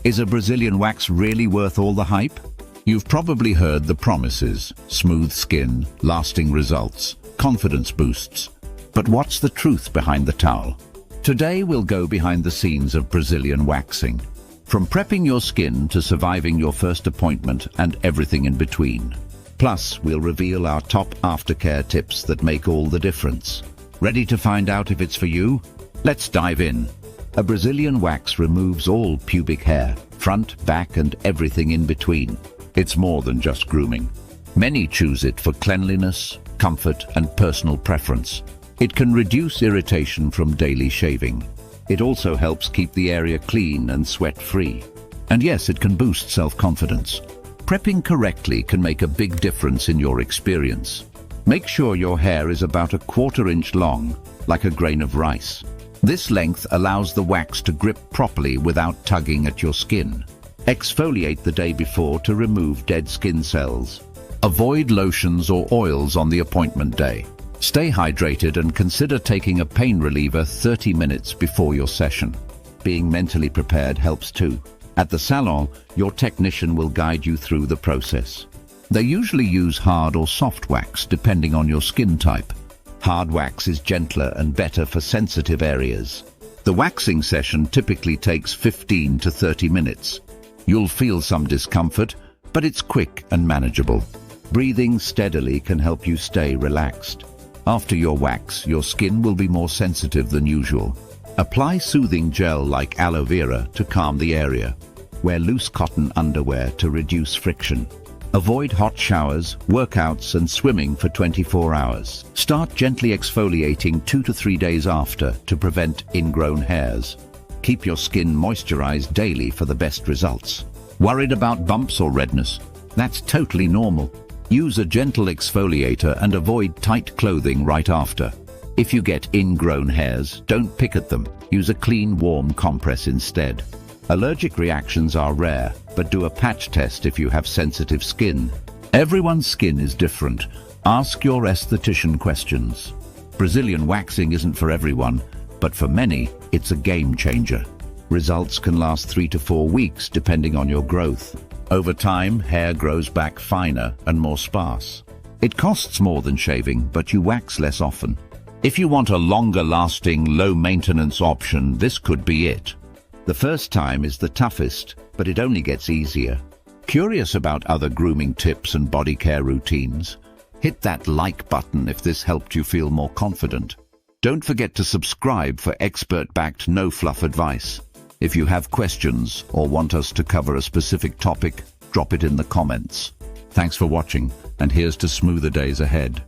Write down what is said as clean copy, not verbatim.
Is a Brazilian wax really worth all the hype? You've probably heard the promises: smooth skin, lasting results, confidence boosts. But what's the truth behind the towel? Today we'll go behind the scenes of Brazilian waxing. From prepping your skin to surviving your first appointment and everything in between. Plus, we'll reveal our top aftercare tips that make all the difference. Ready to find out if it's for you? Let's dive in. A Brazilian wax removes all pubic hair, front, back, and everything in between. It's more than just grooming. Many choose it for cleanliness, comfort, and personal preference. It can reduce irritation from daily shaving. It also helps keep the area clean and sweat-free. And yes, it can boost self-confidence. Prepping correctly can make a big difference in your experience. Make sure your hair is about a 1/4 inch long, like a grain of rice. This length allows the wax to grip properly without tugging at your skin. Exfoliate the day before to remove dead skin cells. Avoid lotions or oils on the appointment day. Stay hydrated and consider taking a pain reliever 30 minutes before your session. Being mentally prepared helps too. At the salon, your technician will guide you through the process. They usually use hard or soft wax depending on your skin type. Hard wax is gentler and better for sensitive areas. The waxing session typically takes 15 to 30 minutes. You'll feel some discomfort, but it's quick and manageable. Breathing steadily can help you stay relaxed. After your wax, your skin will be more sensitive than usual. Apply soothing gel like aloe vera to calm the area. Wear loose cotton underwear to reduce friction. Avoid hot showers, workouts, and swimming for 24 hours. Start gently exfoliating 2 to 3 days after to prevent ingrown hairs. Keep your skin moisturized daily for the best results. Worried about bumps or redness? That's totally normal. Use a gentle exfoliator and avoid tight clothing right after. If you get ingrown hairs, don't pick at them. Use a clean, warm compress instead. Allergic reactions are rare, but do a patch test if you have sensitive skin. Everyone's skin is different. Ask your esthetician questions. Brazilian waxing isn't for everyone, but for many, it's a game changer. Results can last 3 to 4 weeks depending on your growth. Over time, hair grows back finer and more sparse. It costs more than shaving, but you wax less often. If you want a longer-lasting, low-maintenance option, this could be it. The first time is the toughest, but it only gets easier. Curious about other grooming tips and body care routines? Hit that like button if this helped you feel more confident. Don't forget to subscribe for expert-backed, no-fluff advice. If you have questions or want us to cover a specific topic, drop it in the comments. Thanks for watching, and here's to smoother days ahead.